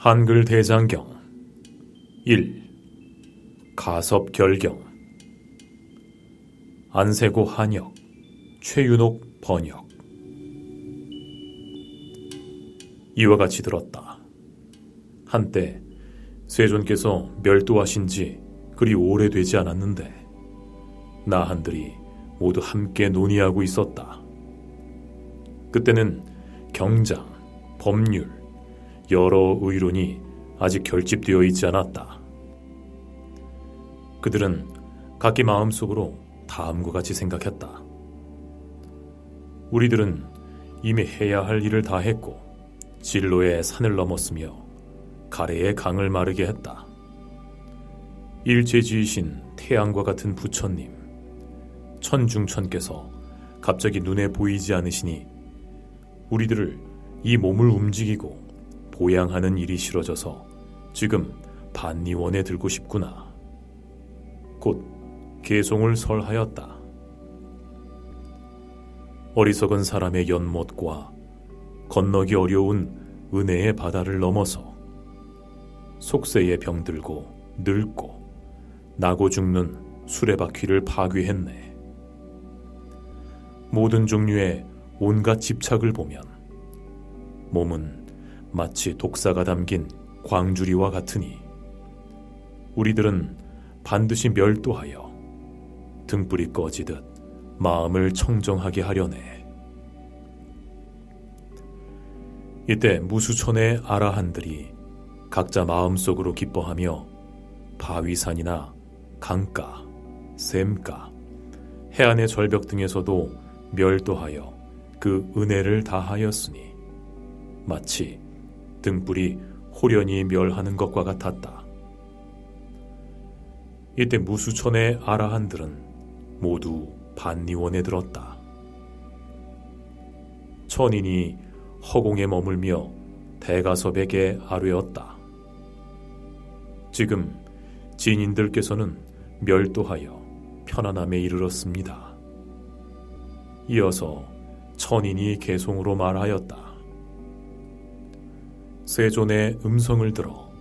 한글 대장경 1. 가섭결경 안세고 한역 최윤옥 번역. 이와 같이 들었다. 한때 세존께서 멸도하신 지 그리 오래되지 않았는데 나한들이 모두 함께 논의하고 있었다. 그때는 경장, 법률, 여러 의론이 아직 결집되어 있지 않았다. 그들은 각기 마음속으로 다음과 같이 생각했다. 우리들은 이미 해야 할 일을 다 했고 진로의 산을 넘었으며 가래의 강을 마르게 했다. 일제지이신 태양과 같은 부처님, 천중천께서 갑자기 눈에 보이지 않으시니 우리들을 이 몸을 움직이고 보양하는 일이 싫어져서 지금 반니원에 들고 싶구나. 곧 개송을 설하였다. 어리석은 사람의 연못과 건너기 어려운 은혜의 바다를 넘어서 속세에 병들고 늙고 나고 죽는 수레바퀴를 파괴했네. 모든 종류의 온갖 집착을 보면 몸은 마치 독사가 담긴 광주리와 같으니 우리들은 반드시 멸도하여 등불이 꺼지듯 마음을 청정하게 하려네. 이때 무수천의 아라한들이 각자 마음속으로 기뻐하며 바위산이나 강가, 샘가, 해안의 절벽 등에서도 멸도하여 그 은혜를 다하였으니 마치 등불이 호련히 멸하는 것과 같았다. 이때 무수천의 아라한들은 모두 반니원에 들었다. 천인이 허공에 머물며 대가섭에게 아뢰었다. 지금 진인들께서는 멸도하여 편안함에 이르렀습니다. 이어서 천인이 개송으로 말하였다. 세존의 음성을 들어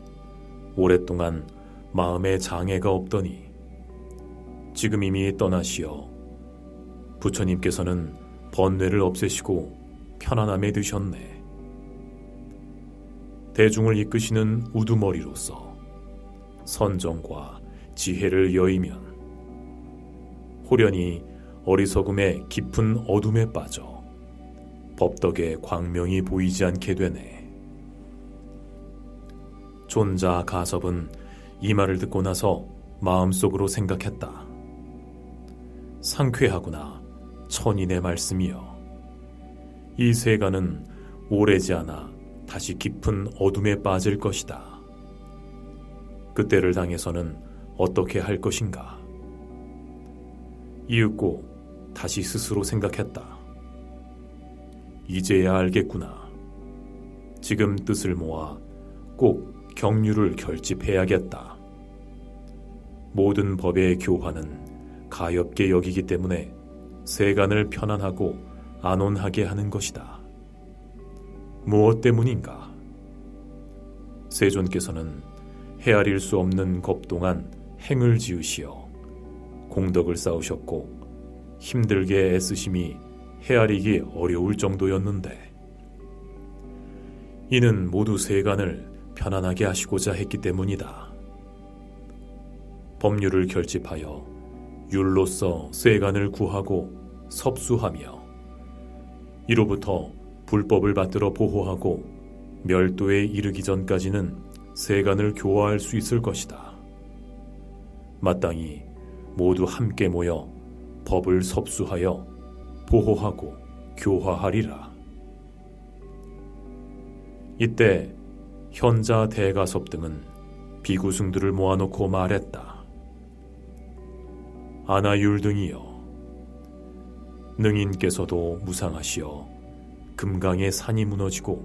오랫동안 마음에 장애가 없더니 지금 이미 떠나시어 부처님께서는 번뇌를 없애시고 편안함에 드셨네. 대중을 이끄시는 우두머리로서 선정과 지혜를 여의면 호련히 어리석음의 깊은 어둠에 빠져 법덕의 광명이 보이지 않게 되네. 존자 가섭은 이 말을 듣고 나서 마음속으로 생각했다. 상쾌하구나 천인의 말씀이여. 이 세간은 오래지 않아 다시 깊은 어둠에 빠질 것이다. 그때를 당해서는 어떻게 할 것인가? 이윽고 다시 스스로 생각했다. 이제야 알겠구나. 지금 뜻을 모아 꼭 경륜을 결집해야겠다. 모든 법의 교화는 가엾게 여기기 때문에 세간을 편안하고 안온하게 하는 것이다. 무엇 때문인가? 세존께서는 헤아릴 수 없는 겁동안 행을 지으시어 공덕을 쌓으셨고 힘들게 애쓰심이 헤아리기 어려울 정도였는데 이는 모두 세간을 편안하게 하시고자 했기 때문이다. 법률을 결집하여 율로서 세간을 구하고 섭수하며 이로부터 불법을 받들어 보호하고 멸도에 이르기 전까지는 세간을 교화할 수 있을 것이다. 마땅히 모두 함께 모여 법을 섭수하여 보호하고 교화하리라. 이때 현자 대가섭 등은 비구승들을 모아놓고 말했다. 아나율 등이여, 능인께서도 무상하시어 금강의 산이 무너지고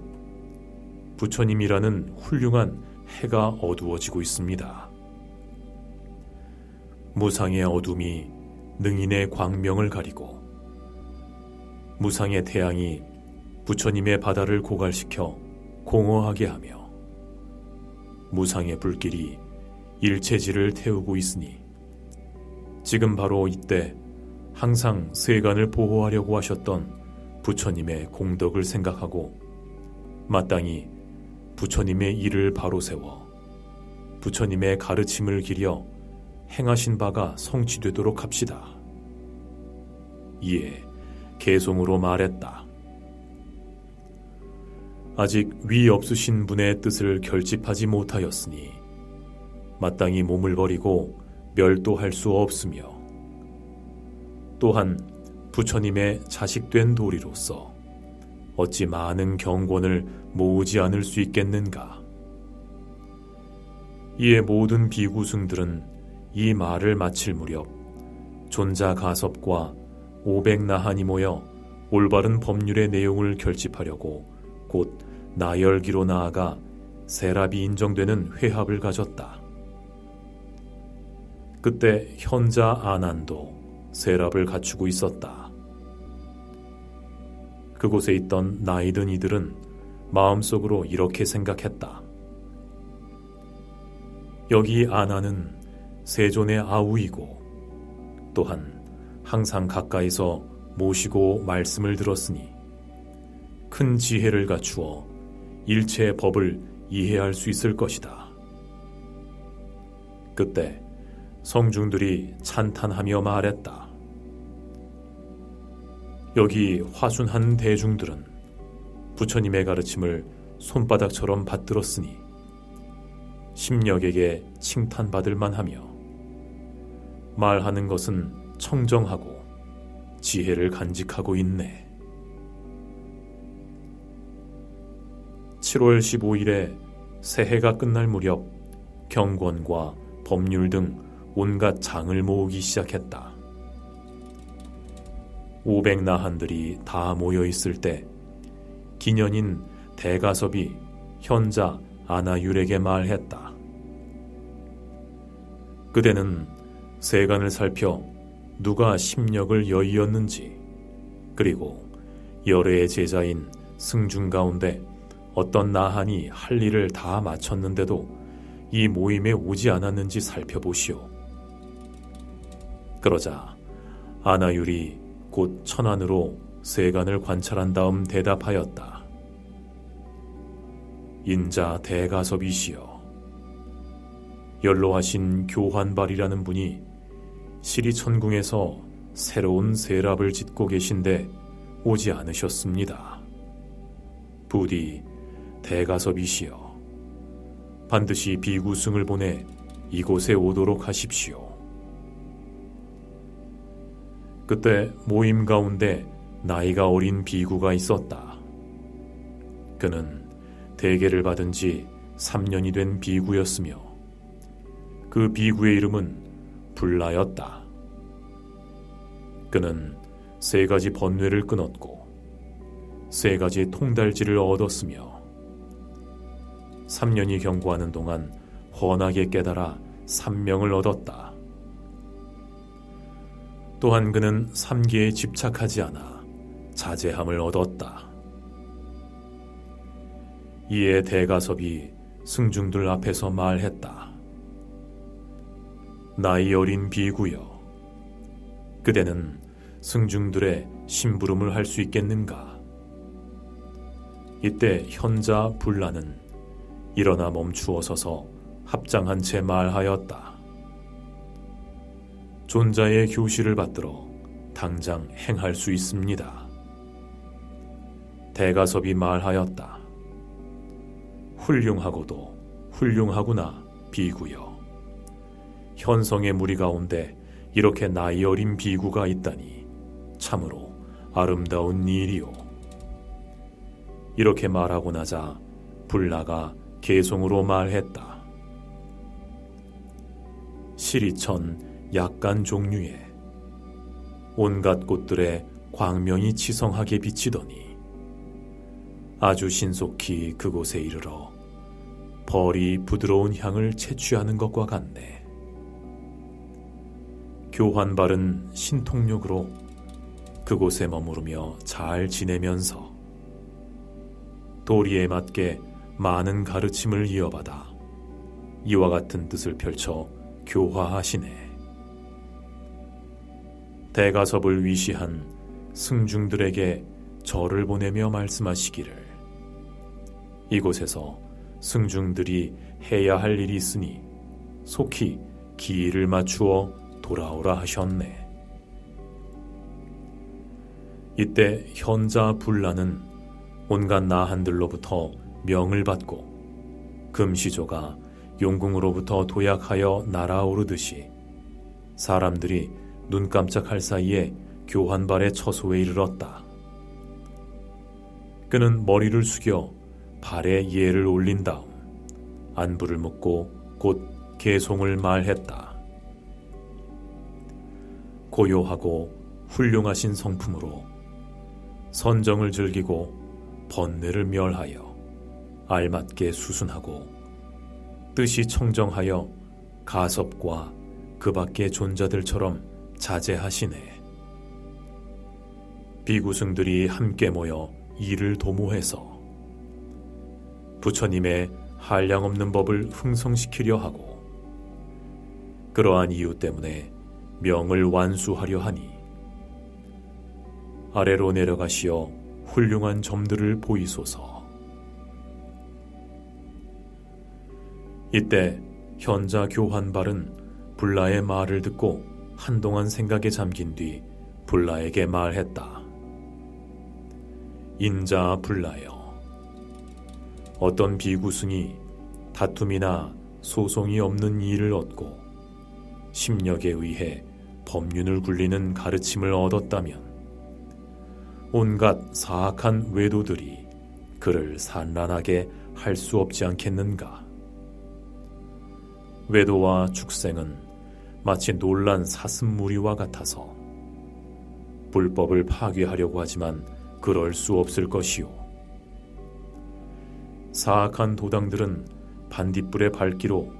부처님이라는 훌륭한 해가 어두워지고 있습니다. 무상의 어둠이 능인의 광명을 가리고 무상의 태양이 부처님의 바다를 고갈시켜 공허하게 하며 무상의 불길이 일체지를 태우고 있으니 지금 바로 이때 항상 세간을 보호하려고 하셨던 부처님의 공덕을 생각하고 마땅히 부처님의 일을 바로 세워 부처님의 가르침을 기려 행하신 바가 성취되도록 합시다. 이에 개송으로 말했다. 아직 위 없으신 분의 뜻을 결집하지 못하였으니 마땅히 몸을 버리고 멸도할 수 없으며 또한 부처님의 자식된 도리로서 어찌 많은 경권을 모으지 않을 수 있겠는가. 이에 모든 비구승들은 이 말을 마칠 무렵 존자가섭과 500나한이 모여 올바른 법률의 내용을 결집하려고 곧 나열기로 나아가 세랍이 인정되는 회합을 가졌다. 그때 현자 아난도 세랍을 갖추고 있었다. 그곳에 있던 나이든 이들은 마음속으로 이렇게 생각했다. 여기 아난은 세존의 아우이고 또한 항상 가까이서 모시고 말씀을 들었으니 큰 지혜를 갖추어 일체의 법을 이해할 수 있을 것이다. 그때 성중들이 찬탄하며 말했다. 여기 화순한 대중들은 부처님의 가르침을 손바닥처럼 받들었으니 심력에게 칭탄받을 만하며 말하는 것은 청정하고 지혜를 간직하고 있네. 7월 15일에 새해가 끝날 무렵 경권과 법률 등 온갖 장을 모으기 시작했다. 500나한들이 다 모여 있을 때 기년인 대가섭이 현자 아나율에게 말했다. 그대는 세간을 살펴 누가 심력을 여의었는지 그리고 열애의 제자인 승중 가운데 어떤 나한이 할 일을 다 마쳤는데도 이 모임에 오지 않았는지 살펴보시오. 그러자 아나율이 곧 천안으로 세간을 관찰한 다음 대답하였다. 인자 대가섭이시여, 연로하신 교환발이라는 분이 시리천궁에서 새로운 세랍을 짓고 계신데 오지 않으셨습니다. 부디 대가섭이시여, 반드시 비구승을 보내 이곳에 오도록 하십시오. 그때 모임 가운데 나이가 어린 비구가 있었다. 그는 대계를 받은 지 3년이 된 비구였으며 그 비구의 이름은 불라였다. 그는 3가지 번뇌를 끊었고 3가지 통달지를 얻었으며 3년이 경과하는 동안 훤하게 깨달아 삼명을 얻었다. 또한 그는 3계에 집착하지 않아 자제함을 얻었다. 이에 대가섭이 승중들 앞에서 말했다. 나이 어린 비구여, 그대는 승중들의 심부름을 할 수 있겠는가? 이때 현자 불라는 일어나 멈추어 서서 합장한 채 말하였다. 존자의 교시를 받들어 당장 행할 수 있습니다. 대가섭이 말하였다. 훌륭하고도 훌륭하구나, 비구여. 현성의 무리 가운데 이렇게 나이 어린 비구가 있다니 참으로 아름다운 일이요. 이렇게 말하고 나자 불라가 개송으로 말했다. 시리천 약간 종류에 온갖 꽃들의 광명이 치성하게 비치더니 아주 신속히 그곳에 이르러 벌이 부드러운 향을 채취하는 것과 같네. 교환발은 신통력으로 그곳에 머무르며 잘 지내면서 도리에 맞게 많은 가르침을 이어받아 이와 같은 뜻을 펼쳐 교화하시네. 대가섭을 위시한 승중들에게 절을 보내며 말씀하시기를, 이곳에서 승중들이 해야 할 일이 있으니 속히 기일을 맞추어 돌아오라 하셨네. 이때 현자 불라는 온갖 나한들로부터 명을 받고 금시조가 용궁으로부터 도약하여 날아오르듯이 사람들이 눈 깜짝할 사이에 교환발의 처소에 이르렀다. 그는 머리를 숙여 발에 예를 올린 다음 안부를 묻고 곧 계송을 말했다. 고요하고 훌륭하신 성품으로 선정을 즐기고 번뇌를 멸하여 알맞게 수순하고 뜻이 청정하여 가섭과 그 밖의 존자들처럼 자제하시네. 비구승들이 함께 모여 이를 도모해서 부처님의 한량없는 법을 흥성시키려 하고 그러한 이유 때문에 명을 완수하려 하니 아래로 내려가시어 훌륭한 점들을 보이소서. 이때 현자 교환발은 불라의 말을 듣고 한동안 생각에 잠긴 뒤 불라에게 말했다. 인자 불라여, 어떤 비구승이 다툼이나 소송이 없는 일을 얻고 심력에 의해 법륜을 굴리는 가르침을 얻었다면 온갖 사악한 외도들이 그를 산란하게 할 수 없지 않겠는가? 외도와 축생은 마치 놀란 사슴무리와 같아서 불법을 파괴하려고 하지만 그럴 수 없을 것이요. 사악한 도당들은 반딧불의 밝기로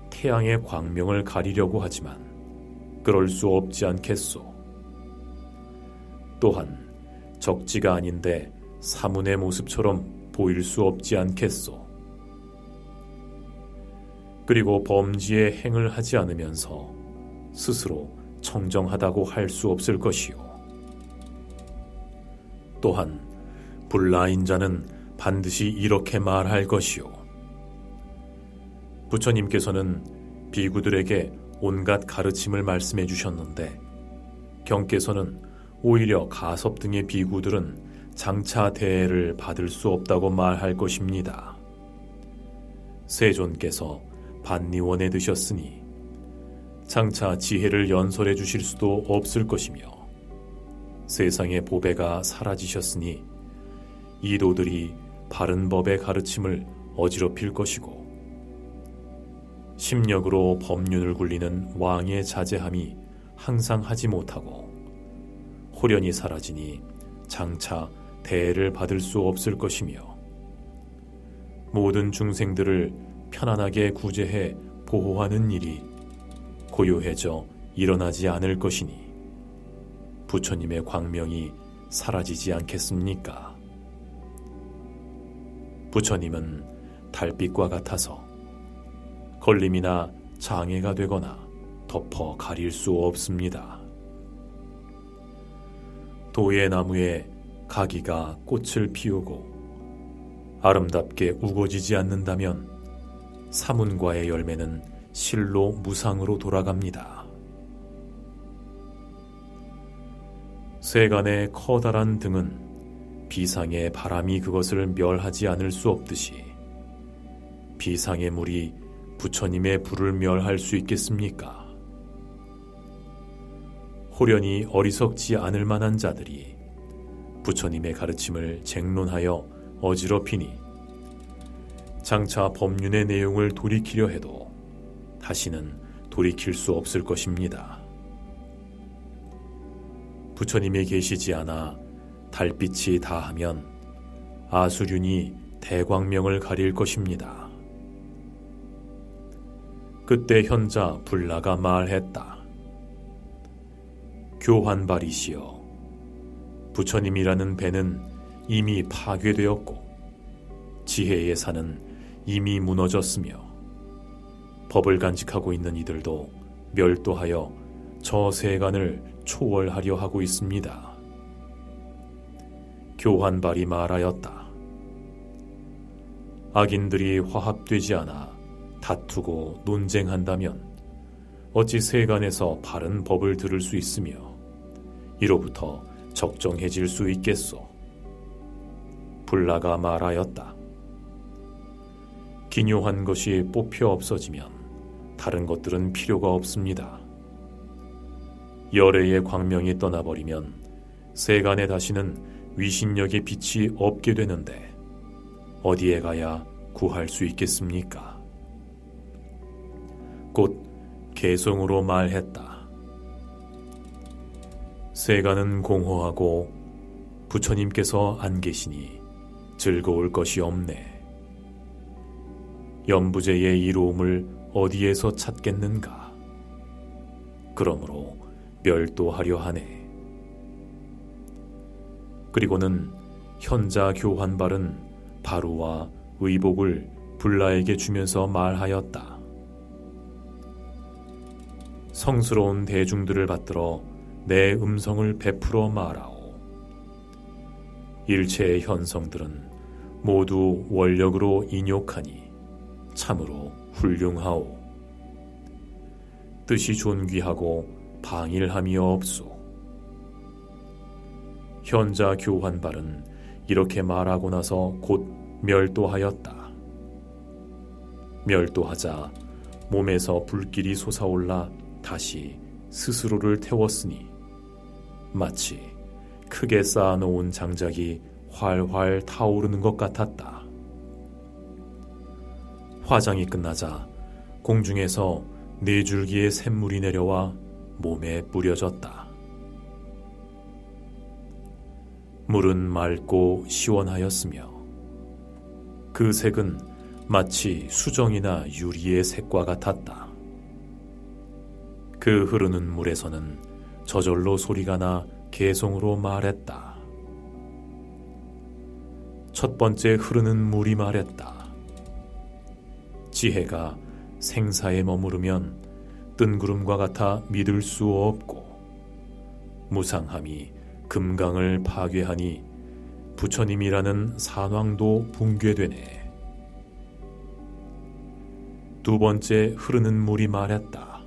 태양의 광명을 가리려고 하지만 그럴 수 없지 않겠소. 또한 적지가 아닌데 사문의 모습처럼 보일 수 없지 않겠소. 그리고 범지에 행을 하지 않으면서 스스로 청정하다고 할 수 없을 것이요. 또한 불라인자는 반드시 이렇게 말할 것이요. 부처님께서는 비구들에게 온갖 가르침을 말씀해 주셨는데 경께서는 오히려 가섭 등의 비구들은 장차 대해를 받을 수 없다고 말할 것입니다. 세존께서 반니원에 드셨으니 장차 지혜를 연설해 주실 수도 없을 것이며 세상의 보배가 사라지셨으니 이도들이 바른 법의 가르침을 어지럽힐 것이고 심력으로 법륜을 굴리는 왕의 자제함이 항상 하지 못하고 호련히 사라지니 장차 대해를 받을 수 없을 것이며 모든 중생들을 편안하게 구제해 보호하는 일이 고요해져 일어나지 않을 것이니 부처님의 광명이 사라지지 않겠습니까? 부처님은 달빛과 같아서 걸림이나 장애가 되거나 덮어 가릴 수 없습니다. 도의 나무에 가기가 꽃을 피우고 아름답게 우거지지 않는다면 사문과의 열매는 실로 무상으로 돌아갑니다. 세간의 커다란 등은 비상의 바람이 그것을 멸하지 않을 수 없듯이 비상의 물이 부처님의 불을 멸할 수 있겠습니까? 호련히 어리석지 않을 만한 자들이 부처님의 가르침을 쟁론하여 어지럽히니 장차 법륜의 내용을 돌이키려 해도 다시는 돌이킬 수 없을 것입니다. 부처님이 계시지 않아 달빛이 다하면 아수륜이 대광명을 가릴 것입니다. 그때 현자 불라가 말했다. 교환발이시여, 부처님이라는 배는 이미 파괴되었고 지혜의 산은 이미 무너졌으며 법을 간직하고 있는 이들도 멸도하여 저 세간을 초월하려 하고 있습니다. 교환발이 말하였다. 악인들이 화합되지 않아 다투고 논쟁한다면 어찌 세간에서 바른 법을 들을 수 있으며 이로부터 적정해질 수 있겠소? 불라가 말하였다. 기묘한 것이 뽑혀 없어지면 다른 것들은 필요가 없습니다. 열애의 광명이 떠나버리면 세간에 다시는 위신력의 빛이 없게 되는데 어디에 가야 구할 수 있겠습니까? 곧 개성으로 말했다. 세간은 공허하고 부처님께서 안 계시니 즐거울 것이 없네. 연부제의 이로움을 어디에서 찾겠는가? 그러므로 멸도하려 하네. 그리고는 현자 교환발은 바루와 의복을 불라에게 주면서 말하였다. 성스러운 대중들을 받들어 내 음성을 베풀어 말하오. 일체의 현성들은 모두 원력으로 인욕하니 참으로 훌륭하오. 뜻이 존귀하고 방일함이 없소. 현자 교환발은 이렇게 말하고 나서 곧 멸도하였다. 멸도하자 몸에서 불길이 솟아올라 다시 스스로를 태웠으니 마치 크게 쌓아놓은 장작이 활활 타오르는 것 같았다. 화장이 끝나자 공중에서 4줄기의 샘물이 내려와 몸에 뿌려졌다. 물은 맑고 시원하였으며 그 색은 마치 수정이나 유리의 색과 같았다. 그 흐르는 물에서는 저절로 소리가 나 개성으로 말했다. 첫 번째 흐르는 물이 말했다. 지혜가 생사에 머무르면 뜬구름과 같아 믿을 수 없고 무상함이 금강을 파괴하니 부처님이라는 산왕도 붕괴되네. 두 번째 흐르는 물이 말했다.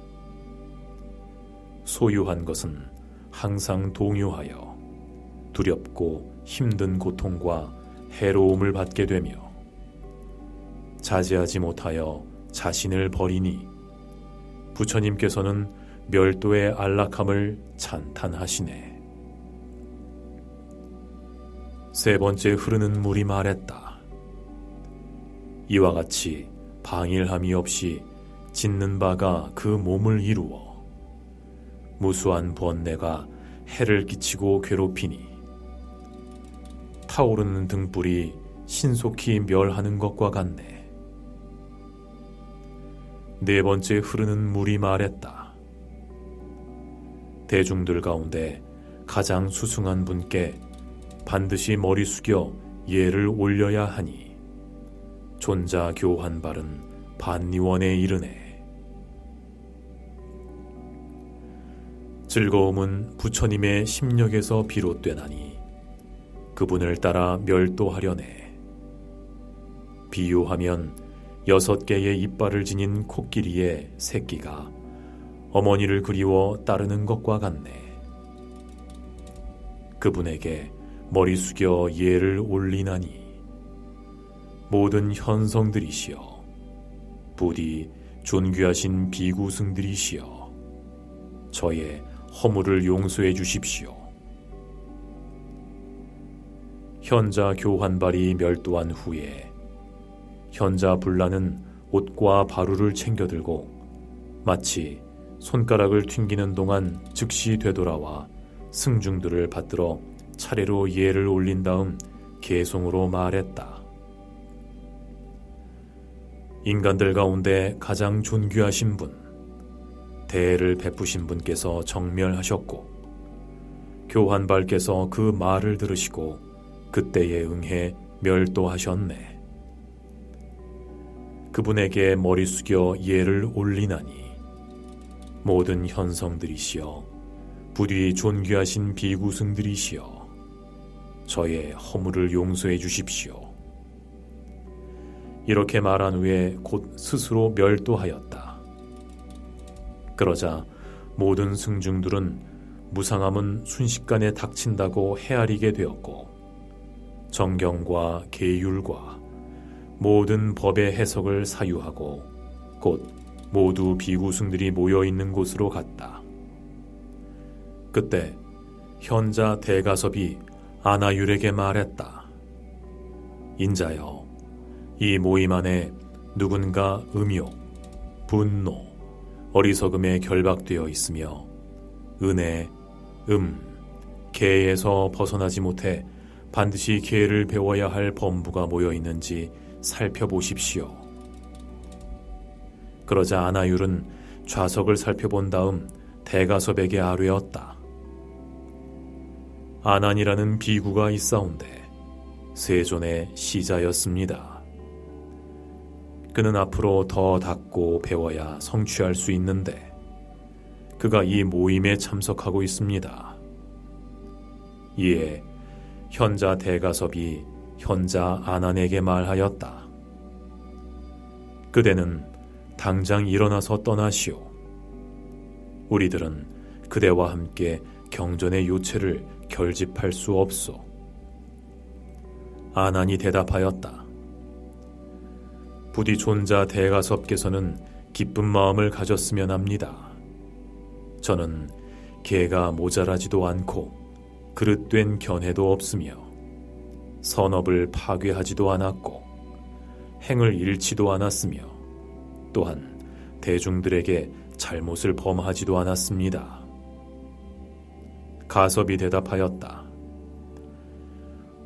소유한 것은 항상 동요하여 두렵고 힘든 고통과 해로움을 받게 되며 자제하지 못하여 자신을 버리니 부처님께서는 멸도의 안락함을 찬탄하시네. 세 번째 흐르는 물이 말했다. 이와 같이 방일함이 없이 짓는 바가 그 몸을 이루어 무수한 번뇌가 해를 끼치고 괴롭히니 타오르는 등불이 신속히 멸하는 것과 같네. 네 번째 흐르는 물이 말했다. 대중들 가운데 가장 수승한 분께 반드시 머리 숙여 예를 올려야 하니 존자 교환발은 반니원에 이르네. 즐거움은 부처님의 심력에서 비롯되나니 그분을 따라 멸도하려네. 비유하면 6개의 이빨을 지닌 코끼리의 새끼가 어머니를 그리워 따르는 것과 같네. 그분에게 머리 숙여 예를 올리나니 모든 현성들이시여 부디 존귀하신 비구승들이시여 저의 허물을 용서해 주십시오. 현자 교환발이 멸도한 후에 현자 불라는 옷과 바루를 챙겨들고 마치 손가락을 튕기는 동안 즉시 되돌아와 승중들을 받들어 차례로 예를 올린 다음 개송으로 말했다. 인간들 가운데 가장 존귀하신 분, 대애를 베푸신 분께서 정멸하셨고 교환발께서 그 말을 들으시고 그때에 응해 멸도하셨네. 그분에게 머리 숙여 예를 올리나니 모든 현성들이시여 부디 존귀하신 비구승들이시여 저의 허물을 용서해 주십시오. 이렇게 말한 후에 곧 스스로 멸도하였다. 그러자 모든 승중들은 무상함은 순식간에 닥친다고 헤아리게 되었고 정경과 계율과 모든 법의 해석을 사유하고 곧 모두 비구승들이 모여있는 곳으로 갔다. 그때 현자 대가섭이 아나율에게 말했다. 인자여, 이 모임 안에 누군가 음욕, 분노, 어리석음에 결박되어 있으며 은혜, 계에서 벗어나지 못해 반드시 계를 배워야 할 범부가 모여 있는지 살펴보십시오. 그러자 아나율은 좌석을 살펴본 다음 대가섭에게 아뢰었다. 아난이라는 비구가 있사온데 세존의 시자였습니다. 그는 앞으로 더 닦고 배워야 성취할 수 있는데 그가 이 모임에 참석하고 있습니다. 이에 현자 대가섭이 현자 아난에게 말하였다. 그대는 당장 일어나서 떠나시오. 우리들은 그대와 함께 경전의 요체를 결집할 수 없소. 아난이 대답하였다. 부디 존자 대가섭께서는 기쁜 마음을 가졌으면 합니다. 저는 개가 모자라지도 않고 그릇된 견해도 없으며 선업을 파괴하지도 않았고 행을 잃지도 않았으며 또한 대중들에게 잘못을 범하지도 않았습니다. 가섭이 대답하였다.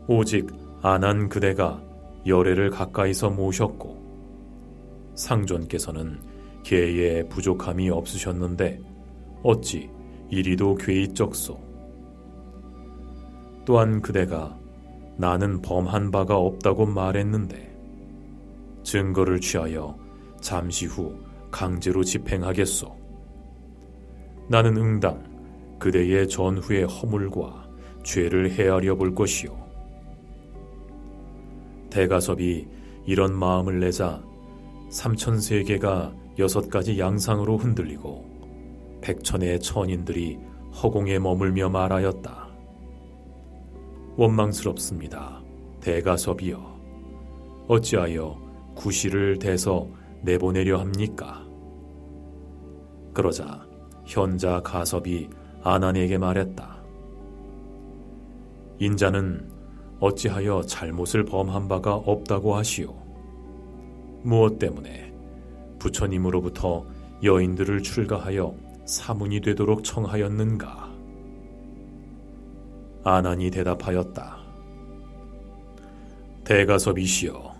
오직 아난 그대가 열애를 가까이서 모셨고 상존께서는 계에 부족함이 없으셨는데 어찌 이리도 괴이적소. 또한 그대가 나는 범한 바가 없다고 말했는데 증거를 취하여 잠시 후 강제로 집행하겠소. 나는 응당 그대의 전후의 허물과 죄를 헤아려 볼 것이요. 대가섭이 이런 마음을 내자 삼천세계가 6가지 양상으로 흔들리고 백천의 천인들이 허공에 머물며 말하였다. 원망스럽습니다. 대가섭이여. 어찌하여 구실을 대서 내보내려 합니까? 그러자 현자 가섭이 아난에게 말했다. 인자는 어찌하여 잘못을 범한 바가 없다고 하시오. 무엇 때문에 부처님으로부터 여인들을 출가하여 사문이 되도록 청하였는가? 아난이 대답하였다. 대가섭이시여,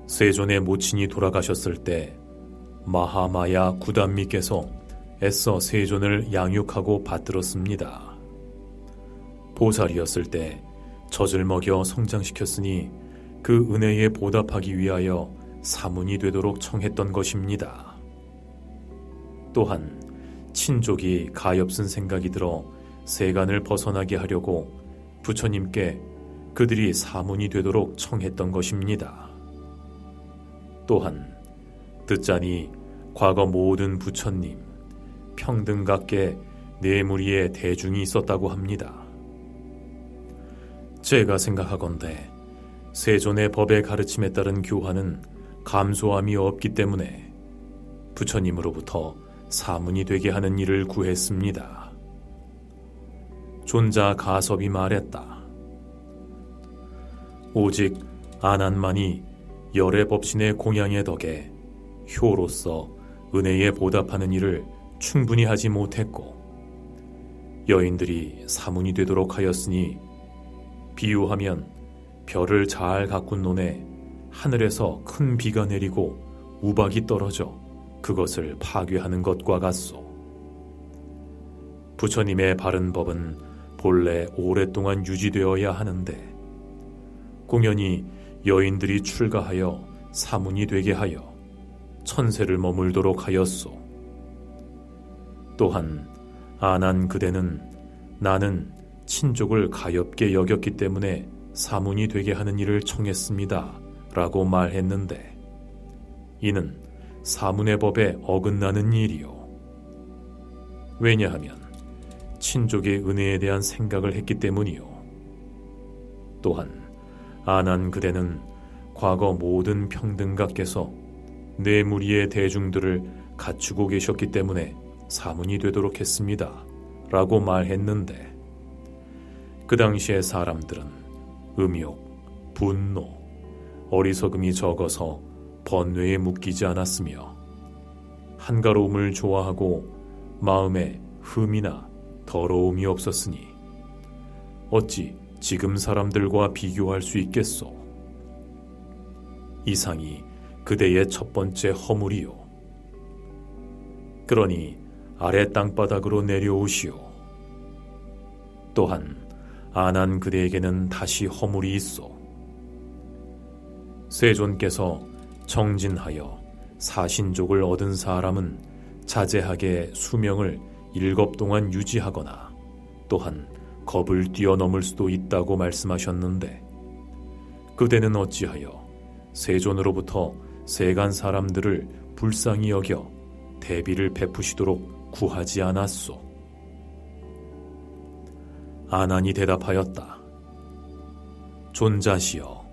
세존의 모친이 돌아가셨을 때 마하마야 구단미께서 애써 세존을 양육하고 받들었습니다. 보살이었을 때 젖을 먹여 성장시켰으니 그 은혜에 보답하기 위하여 사문이 되도록 청했던 것입니다. 또한 친족이 가엾은 생각이 들어 세간을 벗어나게 하려고 부처님께 그들이 사문이 되도록 청했던 것입니다. 또한 듣자니 과거 모든 부처님 평등각계 네 무리의 대중이 있었다고 합니다. 제가 생각하건대 세존의 법의 가르침에 따른 교화는 감소함이 없기 때문에 부처님으로부터 사문이 되게 하는 일을 구했습니다. 존자 가섭이 말했다. 오직 아난만이 열애 법신의 공양의 덕에 효로서 은혜에 보답하는 일을 충분히 하지 못했고 여인들이 사문이 되도록 하였으니 비유하면 별을 잘 가꾼 논에 하늘에서 큰 비가 내리고 우박이 떨어져 그것을 파괴하는 것과 같소. 부처님의 바른 법은 본래 오랫동안 유지되어야 하는데 공연히 여인들이 출가하여 사문이 되게 하여 천세를 머물도록 하였소. 또한 아난 그대는 나는 친족을 가엾게 여겼기 때문에 사문이 되게 하는 일을 청했습니다 라고 말했는데, 이는 사문의 법에 어긋나는 일이요. 왜냐하면 친족의 은혜에 대한 생각을 했기 때문이요. 또한 아난 그대는 과거 모든 평등각께서 내 무리의 대중들을 갖추고 계셨기 때문에 사문이 되도록 했습니다 라고 말했는데, 그 당시의 사람들은 음욕, 분노, 어리석음이 적어서 번뇌에 묶이지 않았으며 한가로움을 좋아하고 마음에 흠이나 더러움이 없었으니 어찌 지금 사람들과 비교할 수 있겠소. 이상이 그대의 첫 번째 허물이요. 그러니 아래 땅바닥으로 내려오시오. 또한 아난 그대에게는 다시 허물이 있어. 세존께서 정진하여 사신족을 얻은 사람은 자제하게 수명을 7 동안 유지하거나 또한 겁을 뛰어넘을 수도 있다고 말씀하셨는데, 그대는 어찌하여 세존으로부터 세간 사람들을 불쌍히 여겨 대비를 베푸시도록 구하지 않았소. 아난이 대답하였다. 존자시여,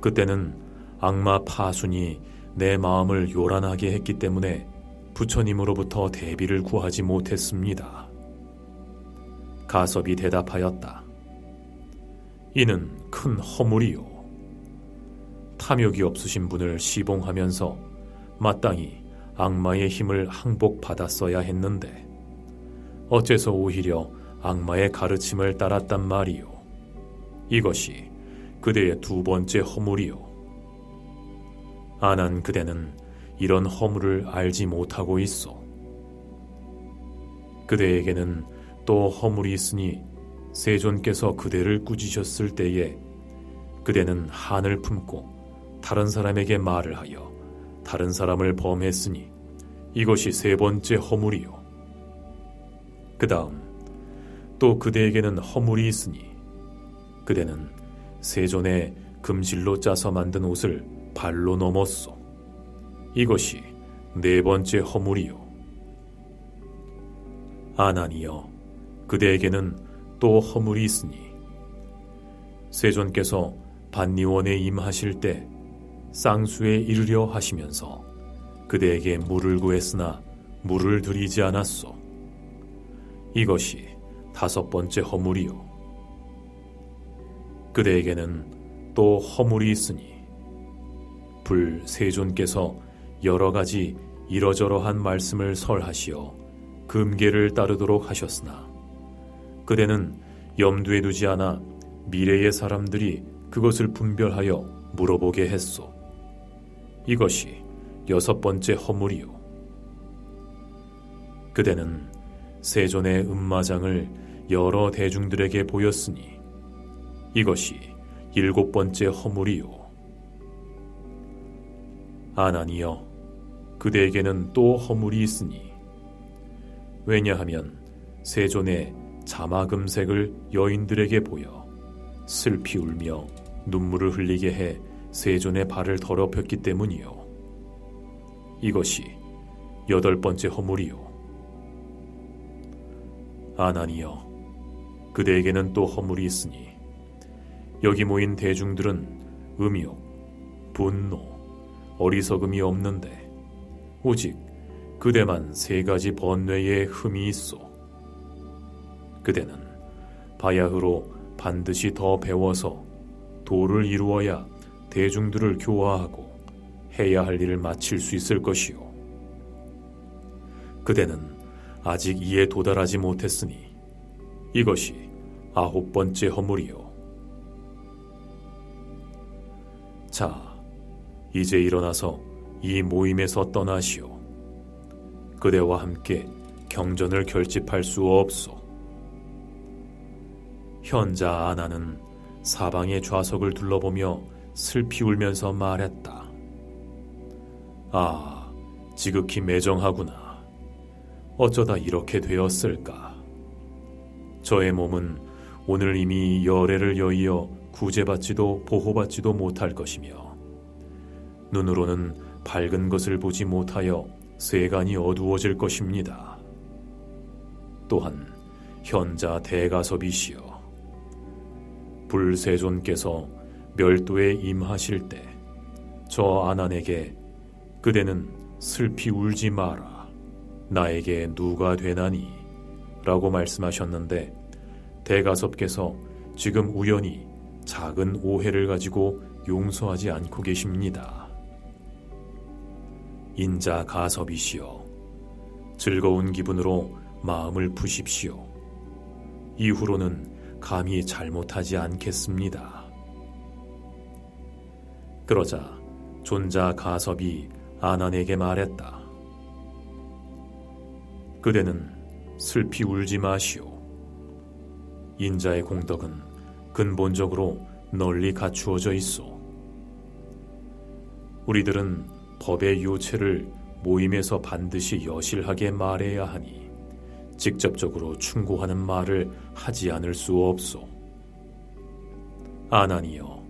그때는 악마 파순이 내 마음을 요란하게 했기 때문에 부처님으로부터 대비를 구하지 못했습니다. 가섭이 대답하였다. 이는 큰 허물이요. 탐욕이 없으신 분을 시봉하면서 마땅히 악마의 힘을 항복받았어야 했는데 어째서 오히려 악마의 가르침을 따랐단 말이요. 이것이 그대의 2번째 허물이요. 아난 그대는 이런 허물을 알지 못하고 있어. 그대에게는 또 허물이 있으니 세존께서 그대를 꾸짖으셨을 때에 그대는 한을 품고 다른 사람에게 말을 하여 다른 사람을 범했으니 이것이 3번째 허물이요. 그 다음 또 그대에게는 허물이 있으니 그대는 세존의 금실로 짜서 만든 옷을 발로 넘었소. 이것이 4번째 허물이요. 아난이여, 그대에게는 또 허물이 있으니 세존께서 반니원에 임하실 때 쌍수에 이르려 하시면서 그대에게 물을 구했으나 물을 드리지 않았소. 이것이 5번째 허물이요. 그대에게는 또 허물이 있으니 불세존께서 여러 가지 이러저러한 말씀을 설하시어 금계를 따르도록 하셨으나 그대는 염두에 두지 않아 미래의 사람들이 그것을 분별하여 물어보게 했소. 이것이 6번째 허물이요. 그대는 세존의 음마장을 여러 대중들에게 보였으니 이것이 7번째 허물이요. 아난이여, 그대에게는 또 허물이 있으니 왜냐하면 세존의 자마금색을 여인들에게 보여 슬피 울며 눈물을 흘리게 해 세존의 발을 더럽혔기 때문이요. 이것이 8번째 허물이요. 아난이여, 그대에게는 또 허물이 있으니 여기 모인 대중들은 음욕, 분노, 어리석음이 없는데 오직 그대만 3가지 번뇌의 흠이 있어. 그대는 바야흐로 반드시 더 배워서 도를 이루어야 대중들을 교화하고 해야 할 일을 마칠 수 있을 것이요. 그대는 아직 이에 도달하지 못했으니 이것이 9번째 허물이요. 자, 이제 일어나서 이 모임에서 떠나시오. 그대와 함께 경전을 결집할 수 없소. 현자 아나는 사방의 좌석을 둘러보며 슬피 울면서 말했다. 아, 지극히 매정하구나. 어쩌다 이렇게 되었을까? 저의 몸은 오늘 이미 열애를 여의어 구제받지도 보호받지도 못할 것이며 눈으로는 밝은 것을 보지 못하여 세간이 어두워질 것입니다. 또한 현자 대가섭이시여, 불세존께서 멸도에 임하실 때 저 아난에게 그대는 슬피 울지 마라, 나에게 누가 되나니? 라고 말씀하셨는데 대가섭께서 지금 우연히 작은 오해를 가지고 용서하지 않고 계십니다. 인자 가섭이시여, 즐거운 기분으로 마음을 푸십시오. 이후로는 감히 잘못하지 않겠습니다. 그러자 존자 가섭이 아난에게 말했다. 그대는 슬피 울지 마시오. 인자의 공덕은 근본적으로 널리 갖추어져 있어. 우리들은 법의 요체를 모임에서 반드시 여실하게 말해야 하니 직접적으로 충고하는 말을 하지 않을 수 없소. 아난이여,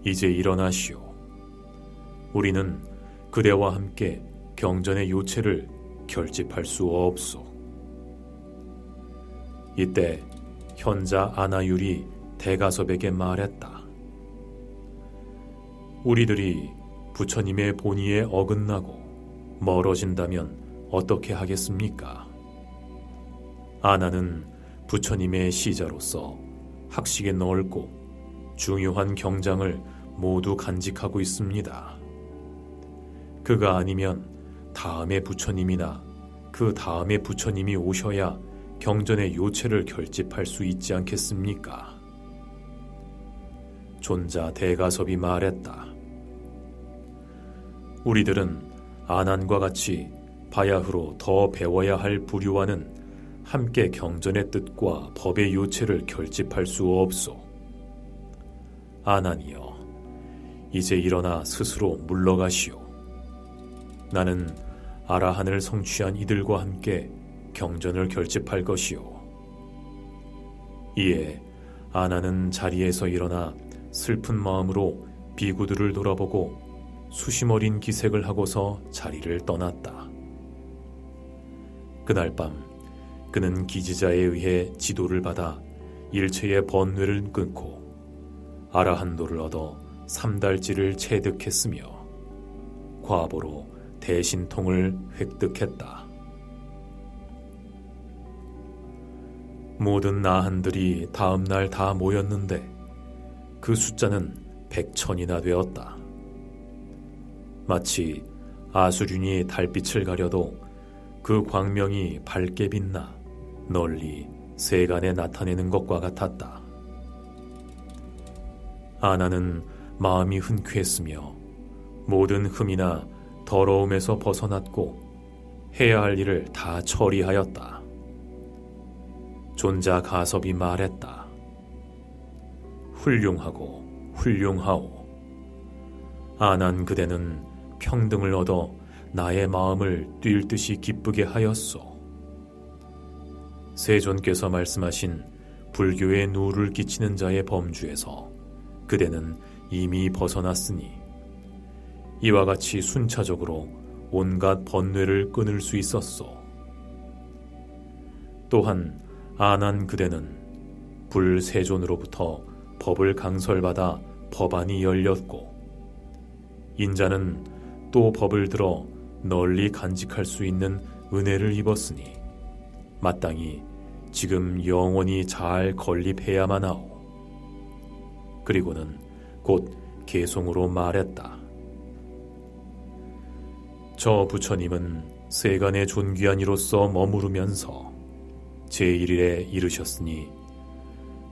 이제 일어나시오. 우리는 그대와 함께 경전의 요체를 결집할 수 없소. 이때 현자 아나율이 대가섭에게 말했다. 우리들이 부처님의 본의에 어긋나고 멀어진다면 어떻게 하겠습니까? 아나는 부처님의 시자로서 학식에 넓고 중요한 경장을 모두 간직하고 있습니다. 그가 아니면 다음의 부처님이나 그 다음의 부처님이 오셔야 경전의 요체를 결집할 수 있지 않겠습니까? 존자 대가섭이 말했다. 우리들은 아난과 같이 바야흐로 더 배워야 할 부류와는 함께 경전의 뜻과 법의 요체를 결집할 수 없소. 아난이여, 이제 일어나 스스로 물러가시오. 나는 아라한을 성취한 이들과 함께 경전을 결집할 것이오. 이에 아나는 자리에서 일어나 슬픈 마음으로 비구들을 돌아보고 수심 어린 기색을 하고서 자리를 떠났다. 그날 밤 그는 기지자에 의해 지도를 받아 일체의 번뇌를 끊고 아라한도를 얻어 3달지를 체득했으며 과보로 대신통을 획득했다. 모든 나한들이 다음 날 다 모였는데 그 숫자는 100,000이나 되었다. 마치 아수륜이 달빛을 가려도 그 광명이 밝게 빛나 널리 세간에 나타내는 것과 같았다. 아나는 마음이 흔쾌했으며 모든 흠이나 더러움에서 벗어났고 해야 할 일을 다 처리하였다. 존자 가섭이 말했다. 훌륭하고 훌륭하오. 아난 그대는 평등을 얻어 나의 마음을 뛸 듯이 기쁘게 하였소. 세존께서 말씀하신 불교에 누를 끼치는 자의 범주에서 그대는 이미 벗어났으니 이와 같이 순차적으로 온갖 번뇌를 끊을 수 있었소. 또한 아난 그대는 불세존으로부터 법을 강설받아 법안이 열렸고 인자는 또 법을 들어 널리 간직할 수 있는 은혜를 입었으니 마땅히 지금 영원히 잘 건립해야만 하오. 그리고는 곧 개송으로 말했다. 저 부처님은 세간의 존귀한 이로서 머무르면서 제1일에 이르셨으니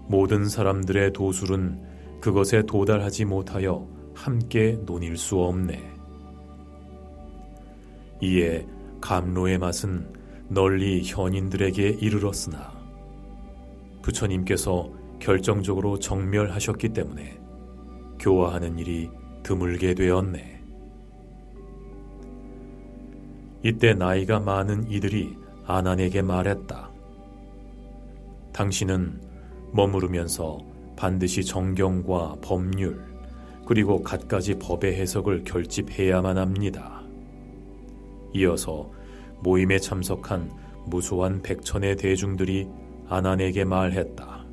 모든 사람들의 도술은 그것에 도달하지 못하여 함께 논일 수 없네. 이에 감로의 맛은 널리 현인들에게 이르렀으나 부처님께서 결정적으로 정멸하셨기 때문에 교화하는 일이 드물게 되었네. 이때 나이가 많은 이들이 아난에게 말했다. 당신은 머무르면서 반드시 정경과 법률 그리고 갖가지 법의 해석을 결집해야만 합니다. 이어서 모임에 참석한 무수한 백천의 대중들이 아난에게 말했다.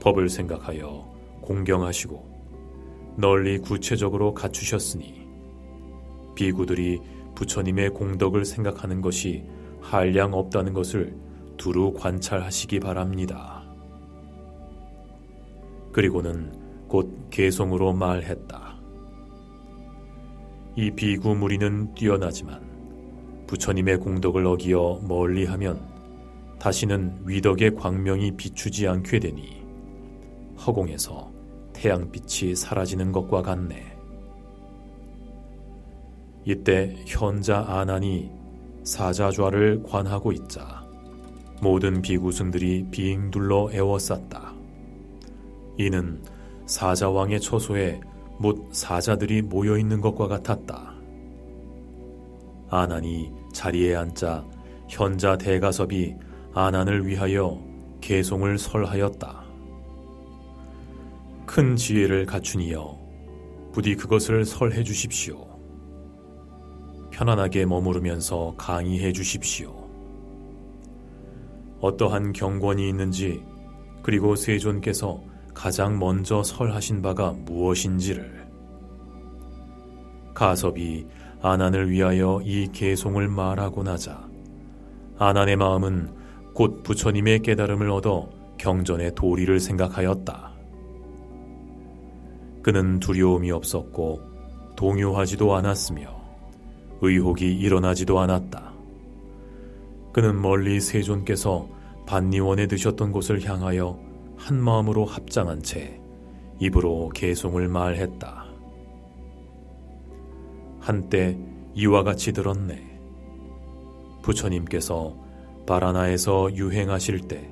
법을 생각하여 공경하시고 널리 구체적으로 갖추셨으니 비구들이 부처님의 공덕을 생각하는 것이 한량 없다는 것을 두루 관찰하시기 바랍니다. 그리고는 곧 개송으로 말했다. 이 비구 무리는 뛰어나지만 부처님의 공덕을 어기어 멀리하면 다시는 위덕의 광명이 비추지 않게 되니 허공에서 태양빛이 사라지는 것과 같네. 이때 현자 아난이 사자좌를 관하고 있자 모든 비구승들이 빙둘러 에워쌌다. 이는 사자왕의 처소에 못 사자들이 모여있는 것과 같았다. 아난이 자리에 앉자 현자 대가섭이 아난을 위하여 개송을 설하였다. 큰 지혜를 갖추니여 부디 그것을 설해 주십시오. 편안하게 머무르면서 강의해 주십시오. 어떠한 경권이 있는지 그리고 세존께서 가장 먼저 설하신 바가 무엇인지를. 가섭이 아난을 위하여 이 개송을 말하고 나자 아난의 마음은 곧 부처님의 깨달음을 얻어 경전의 도리를 생각하였다. 그는 두려움이 없었고 동요하지도 않았으며 의혹이 일어나지도 않았다. 그는 멀리 세존께서 반니원에 드셨던 곳을 향하여 한 마음으로 합장한 채 입으로 개송을 말했다. 한때 이와 같이 들었네. 부처님께서 바라나에서 유행하실 때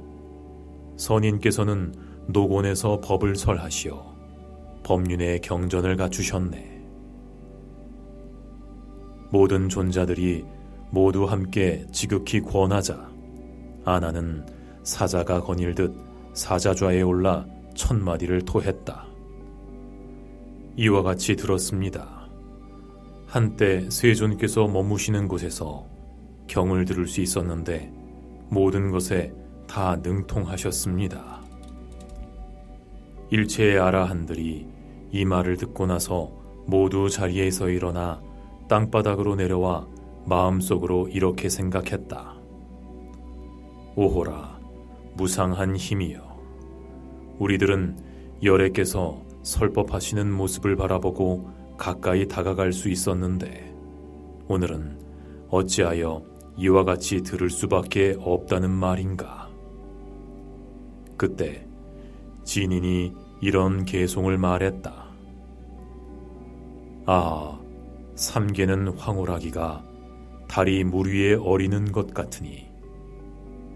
선인께서는 노곤에서 법을 설하시어 법륜의 경전을 갖추셨네. 모든 존자들이 모두 함께 지극히 권하자 아난은 사자가 거닐듯 사자좌에 올라 1000마디를 토했다. 이와 같이 들었습니다. 한때 세존께서 머무시는 곳에서 경을 들을 수 있었는데 모든 것에 다 능통하셨습니다. 일체의 아라한들이 이 말을 듣고 나서 모두 자리에서 일어나 땅바닥으로 내려와 마음속으로 이렇게 생각했다. 오호라, 무상한 힘이여. 우리들은 열애께서 설법하시는 모습을 바라보고 가까이 다가갈 수 있었는데 오늘은 어찌하여 이와 같이 들을 수밖에 없다는 말인가. 그때 진인이 이런 개송을 말했다. 아, 삼계는 황홀하기가 달이 물 위에 어리는 것 같으니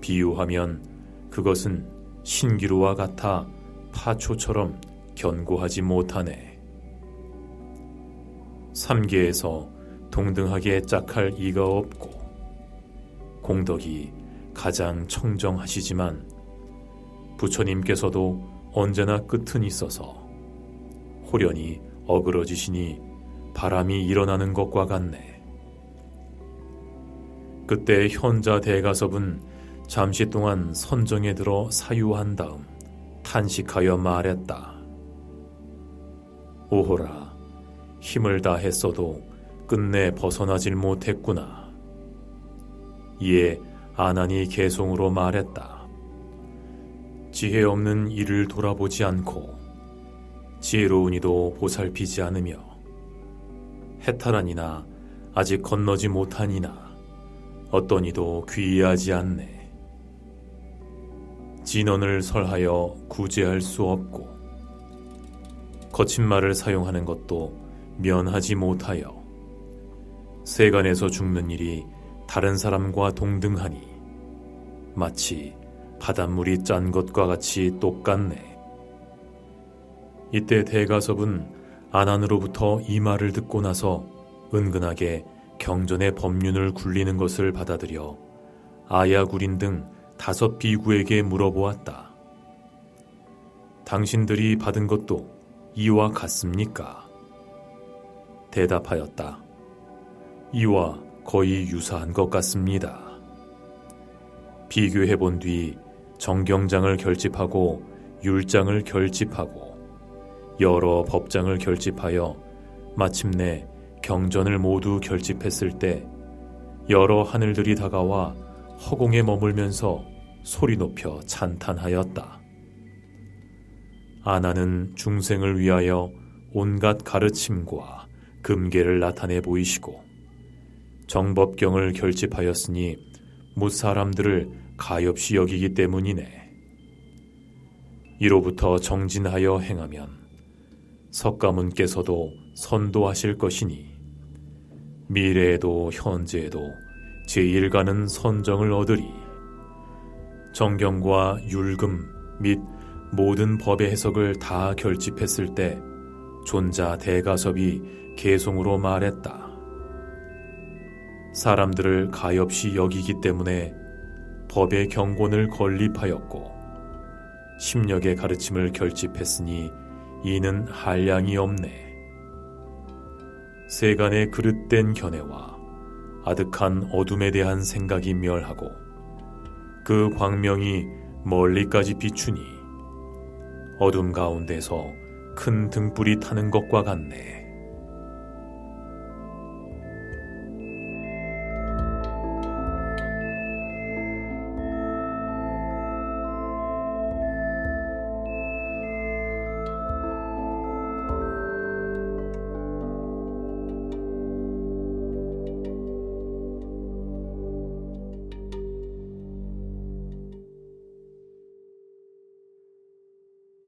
비유하면 그것은 신기루와 같아 파초처럼 견고하지 못하네. 삼계에서 동등하게 짝할 이가 없고 공덕이 가장 청정하시지만 부처님께서도 언제나 끝은 있어서 호련히 어그러지시니 바람이 일어나는 것과 같네. 그때 현자 대가섭은 잠시 동안 선정에 들어 사유한 다음 탄식하여 말했다. 오호라, 힘을 다했어도 끝내 벗어나질 못했구나. 이에 아난이 개송으로 말했다. 지혜 없는 이를 돌아보지 않고 지혜로운 이도 보살피지 않으며 해탈한 이나 아직 건너지 못한 이나 어떤 이도 귀의하지 않네. 진언을 설하여 구제할 수 없고 거친 말을 사용하는 것도 면하지 못하여 세간에서 죽는 일이 다른 사람과 동등하니 마치 바닷물이 짠 것과 같이 똑같네. 이때 대가섭은 아난으로부터 이 말을 듣고 나서 은근하게 경전의 법륜을 굴리는 것을 받아들여 아야구린 등 5 비구에게 물어보았다. 당신들이 받은 것도 이와 같습니까? 대답하였다. 이와 거의 유사한 것 같습니다. 비교해 본 뒤 정경장을 결집하고 율장을 결집하고 여러 법장을 결집하여 마침내 경전을 모두 결집했을 때 여러 하늘들이 다가와 허공에 머물면서 소리 높여 찬탄하였다. 아나는 중생을 위하여 온갖 가르침과 금계를 나타내 보이시고 정법경을 결집하였으니 무사람들을 가엾이 여기기 때문이네. 이로부터 정진하여 행하면 석가문께서도 선도하실 것이니 미래에도 현재에도 제1가는 선정을 얻으리. 정경과 율금 및 모든 법의 해석을 다 결집했을 때 존자 대가섭이 개송으로 말했다. 사람들을 가엾이 여기기 때문에 법의 경곤을 건립하였고 10력의 가르침을 결집했으니 이는 한량이 없네. 세간의 그릇된 견해와 아득한 어둠에 대한 생각이 멸하고 그 광명이 멀리까지 비추니 어둠 가운데서 큰 등불이 타는 것과 같네.